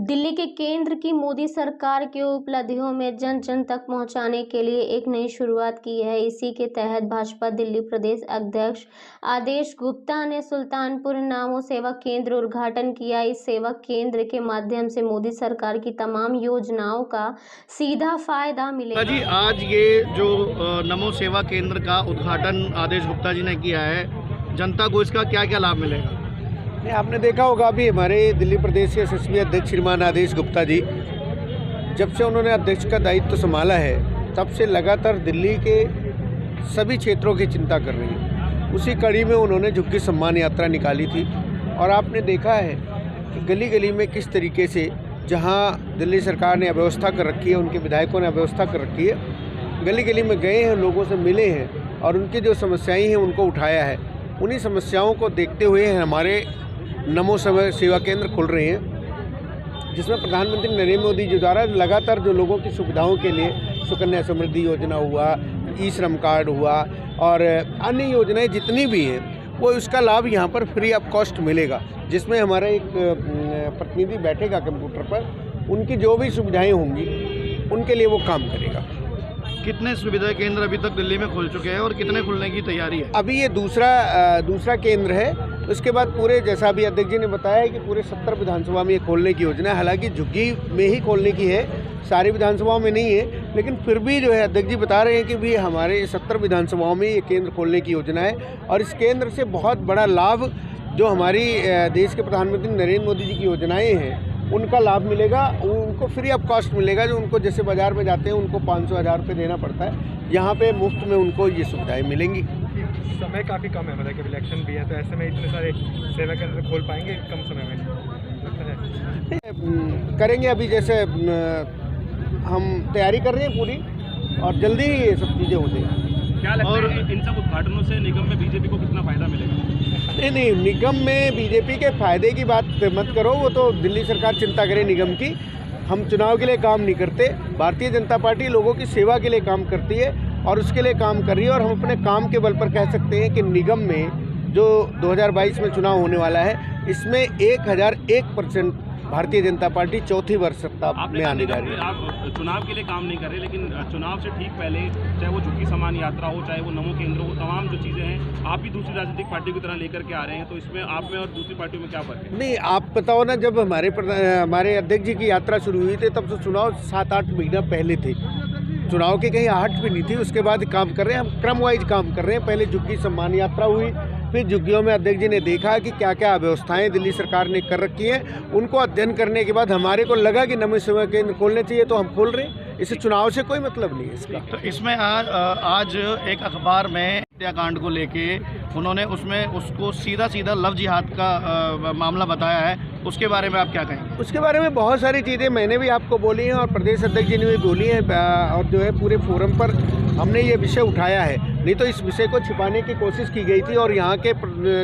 दिल्ली के केंद्र की मोदी सरकार की उपलब्धियों में जन जन तक पहुंचाने के लिए एक नई शुरुआत की है। इसी के तहत भाजपा दिल्ली प्रदेश अध्यक्ष आदेश गुप्ता ने सुल्तानपुर नमो सेवा केंद्र उद्घाटन किया। इस सेवा केंद्र के माध्यम से मोदी सरकार की तमाम योजनाओं का सीधा फायदा मिलेगा। जी, आज ये जो नमो सेवा केंद्र का उद्घाटन आदेश गुप्ता जी ने किया है, जनता को इसका क्या क्या लाभ मिलेगा? आपने देखा होगा अभी हमारे दिल्ली प्रदेश के यशस्वी अध्यक्ष श्रीमान आदेश गुप्ता जी जब से उन्होंने अध्यक्ष का दायित्व संभाला है तब से लगातार दिल्ली के सभी क्षेत्रों की चिंता कर रही हैं। उसी कड़ी में उन्होंने झुग्गी सम्मान यात्रा निकाली थी और आपने देखा है कि गली गली में किस तरीके से जहां दिल्ली सरकार ने अव्यवस्था कर रखी है, उनके विधायकों ने अव्यवस्था कर रखी है, गली गली में गए हैं, लोगों से मिले हैं और उनकी जो समस्याएँ हैं उनको उठाया है। उन्हीं समस्याओं को देखते हुए हमारे नमो सेवा केंद्र खुल रहे हैं, जिसमें प्रधानमंत्री नरेंद्र मोदी जी द्वारा लगातार जो लोगों की सुविधाओं के लिए सुकन्या समृद्धि योजना हुआ, ई श्रम कार्ड हुआ और अन्य योजनाएं जितनी भी हैं वो उसका लाभ यहाँ पर फ्री ऑफ कॉस्ट मिलेगा। जिसमें हमारा एक प्रतिनिधि बैठेगा कंप्यूटर पर, उनकी जो भी सुविधाएँ होंगी उनके लिए वो काम करेगा। कितने सुविधा केंद्र अभी तक दिल्ली में खुल चुके हैं और कितने खुलने की तैयारी है? अभी ये दूसरा केंद्र है। उसके बाद पूरे, जैसा अभी अध्यक्ष जी ने बताया है कि पूरे 70 विधानसभा में ये खोलने की योजना है। हालांकि झुग्गी में ही खोलने की है, सारी विधानसभाओं में नहीं है, लेकिन फिर भी जो है अध्यक्ष जी बता रहे हैं कि भी हमारे 70 विधानसभाओं में ये केंद्र खोलने की योजना है। और इस केंद्र से बहुत बड़ा लाभ जो हमारी देश के प्रधानमंत्री नरेंद्र मोदी जी की योजनाएँ हैं उनका लाभ मिलेगा, उनको फ्री ऑफ कॉस्ट मिलेगा। जो उनको जैसे बाज़ार में जाते हैं उनको 500-1000 रुपये देना पड़ता है, यहाँ पे मुफ्त में उनको ये सुविधाएं मिलेंगी। समय काफ़ी कम है, मतलब कि इलेक्शन भी है, तो ऐसे में इतने सारे सेवा केंद्र खोल पाएंगे कम समय में? करेंगे। अभी जैसे हम तैयारी कर रहे हैं पूरी और जल्दी ही ये सब चीज़ें हो जाएंगी। क्या लगता है इन सब उद्घाटनों से निगम में बीजेपी को कितना फ़ायदा मिलेगा? नहीं, निगम में बीजेपी के फायदे की बात मत करो, वो तो दिल्ली सरकार चिंता करे निगम की। हम चुनाव के लिए काम नहीं करते। भारतीय जनता पार्टी लोगों की सेवा के लिए काम करती है और उसके लिए काम कर रही है। और हम अपने काम के बल पर कह सकते हैं कि निगम में जो 2022 में चुनाव होने वाला है, इसमें 1001% भारतीय जनता पार्टी चौथी वर्ष सत्ता में आने जा रही है। आप चुनाव के लिए काम नहीं कर रहे, लेकिन चुनाव से ठीक पहले चाहे वो झुग्गी सम्मान यात्रा हो, चाहे वो नमो केंद्र हो, तमाम जो चीज़ें हैं आप भी दूसरी राजनीतिक पार्टी की तरह लेकर के आ रहे हैं, तो इसमें आप में और दूसरी पार्टियों में क्या फर्क है? नहीं, आप बताओ ना, जब हमारे अध्यक्ष जी की यात्रा शुरू हुई थी तब तो चुनाव 7-8 महीना पहले थे। चुनाव की कहीं आहट भी नहीं थी। उसके बाद काम कर रहे हैं, हम क्रम वाइज काम कर रहे हैं। पहले झुग्गी सम्मान यात्रा हुई, फिर झुग्गियों में अध्यक्ष जी ने देखा कि क्या क्या व्यवस्थाएं दिल्ली सरकार ने कर रखी हैं। उनको अध्ययन करने के बाद हमारे को लगा कि नमो सेवा केंद्र खोलने चाहिए, तो हम खोल रहे हैं। इसे चुनाव से कोई मतलब नहीं है इसका। तो इसमें आज एक अखबार में हत्याकांड को लेके उन्होंने उसमें उसको सीधा लव जिहाद का मामला बताया है, उसके बारे में आप क्या कहेंगे? उसके बारे में बहुत सारी चीज़ें मैंने भी आपको बोली हैं और प्रदेश अध्यक्ष जी ने भी बोली हैं और जो है पूरे फोरम पर हमने ये विषय उठाया है। नहीं तो इस विषय को छिपाने की कोशिश की गई थी और यहाँ के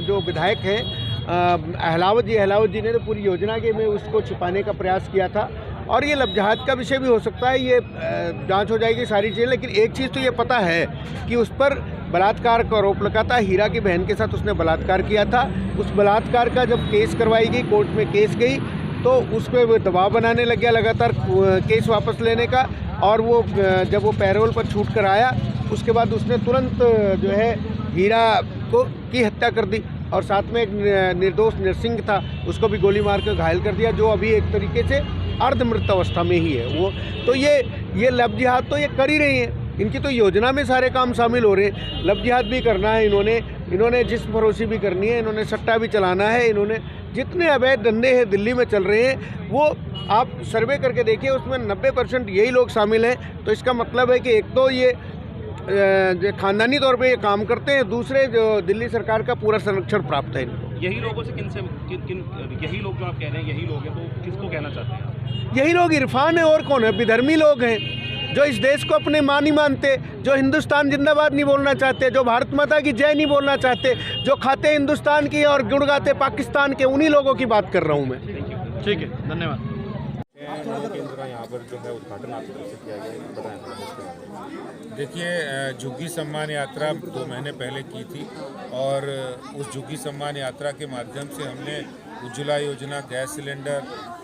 जो विधायक हैं अहलावत जी ने तो पूरी योजना के में उसको छिपाने का प्रयास किया था। और ये लव जिहाद का विषय भी हो सकता है, ये जांच हो जाएगी सारी चीज़ें। लेकिन एक चीज़ तो ये पता है कि उस पर बलात्कार का आरोप लगा था। हीरा की बहन के साथ उसने बलात्कार किया था। उस बलात्कार का जब केस करवाई गई, कोर्ट में केस गई, तो उस पर वो दबाव बनाने लग गया लगातार केस वापस लेने का। और वो जब वो पैरोल पर छूट कर आया, उसके बाद उसने तुरंत जो है हीरा की हत्या कर दी और साथ में एक निर्दोष नरसिंह था, उसको भी गोली मार कर घायल कर दिया, जो अभी एक तरीके से अर्धमृत अवस्था में ही है वो। तो ये लव जिहाद तो ये कर ही रही हैं, इनकी तो योजना में सारे काम शामिल हो रहे हैं। लव जिहाद भी करना है इन्होंने जिस्म फरोशी भी करनी है, इन्होंने सट्टा भी चलाना है, इन्होंने जितने अवैध धंधे हैं दिल्ली में चल रहे हैं वो आप सर्वे करके देखिए, उसमें 90% यही लोग शामिल हैं। तो इसका मतलब है कि एक तो ये खानदानी तौर पे ये काम करते हैं, दूसरे जो दिल्ली सरकार का पूरा संरक्षण प्राप्त है इनको। यही लोगों से किन यही लोग जो आप कह रहे हैं यही लोग हैं, तो किसको कहना चाहते हैं? यही लोग इरफान है, और कौन है? विधर्मी लोग हैं जो इस देश को अपने मां नहीं मानते, जो हिंदुस्तान जिंदाबाद नहीं बोलना चाहते, जो भारत माता की जय नहीं बोलना चाहते, जो खाते हिंदुस्तान की और गुण गाते पाकिस्तान के, उन्हीं लोगों की बात कर रहा हूँ मैं। ठीक है, धन्यवाद। केंद्र यहाँ पर जो है उद्घाटन आपकी तरफ से किया गया है, बताएं। देखिए, झुग्गी सम्मान यात्रा 2 महीने पहले की थी और उस झुग्गी सम्मान यात्रा के माध्यम से हमने उज्ज्वला योजना, गैस सिलेंडर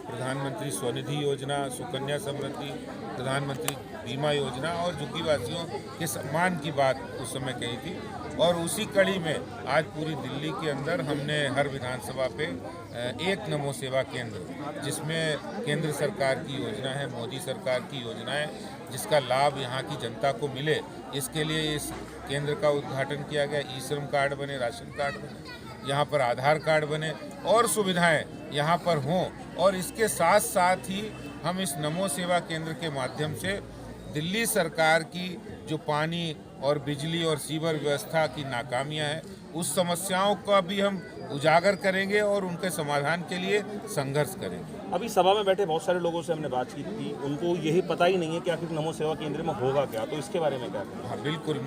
प्रधानमंत्री स्वनिधि योजना, सुकन्या समृद्धि, प्रधानमंत्री बीमा योजना और झुग्गीवासियों के सम्मान की बात उस समय कही थी। और उसी कड़ी में आज पूरी दिल्ली के अंदर हमने हर विधानसभा पे एक नमो सेवा केंद्र, जिसमें केंद्र सरकार की योजना है, मोदी सरकार की योजना है, जिसका लाभ यहाँ की जनता को मिले, इसके लिए इस केंद्र का उद्घाटन किया गया। ई श्रम कार्ड बने, राशन कार्ड बने, यहाँ पर आधार कार्ड बने और सुविधाएं यहाँ पर हों। और इसके साथ साथ ही हम इस नमो सेवा केंद्र के माध्यम से दिल्ली सरकार की जो पानी और बिजली और सीवर व्यवस्था की नाकामियां हैं, उस समस्याओं का भी हम उजागर करेंगे और उनके समाधान के लिए संघर्ष करेंगे। अभी सभा में बैठे बहुत सारे लोगों से हमने बातचीत की, उनको यही पता ही नहीं है कि आखिर नमो सेवा केंद्र में होगा क्या, तो इसके बारे में क्या कहें? हाँ बिल्कुल,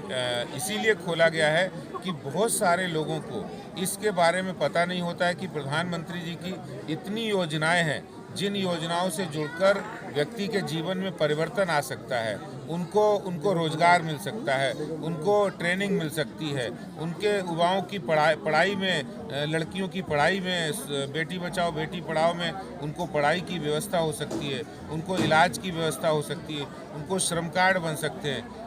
इसीलिए खोला गया है कि बहुत सारे लोगों को इसके बारे में पता नहीं होता है कि प्रधानमंत्री जी की इतनी योजनाएं हैं, जिन योजनाओं से जुड़कर व्यक्ति के जीवन में परिवर्तन आ सकता है, उनको रोजगार मिल सकता है, उनको ट्रेनिंग मिल सकती है, उनके युवाओं की पढ़ाई में, लड़कियों की पढ़ाई में, बेटी बचाओ बेटी पढ़ाओ में उनको पढ़ाई की व्यवस्था हो सकती है, उनको इलाज की व्यवस्था हो सकती है, उनको श्रम कार्ड बन सकते हैं,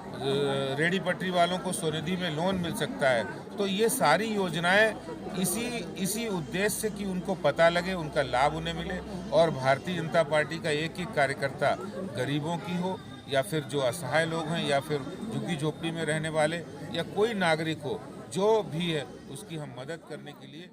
रेडी पटरी वालों को स्वनिधि में लोन मिल सकता है। तो ये सारी योजनाएं इसी उद्देश्य से कि उनको पता लगे, उनका लाभ उन्हें मिले और भारतीय जनता पार्टी का एक एक कार्यकर्ता गरीबों की हो या फिर जो असहाय लोग हैं या फिर झुग्गी झोपड़ी में रहने वाले या कोई नागरिक हो, जो भी है उसकी हम मदद करने के लिए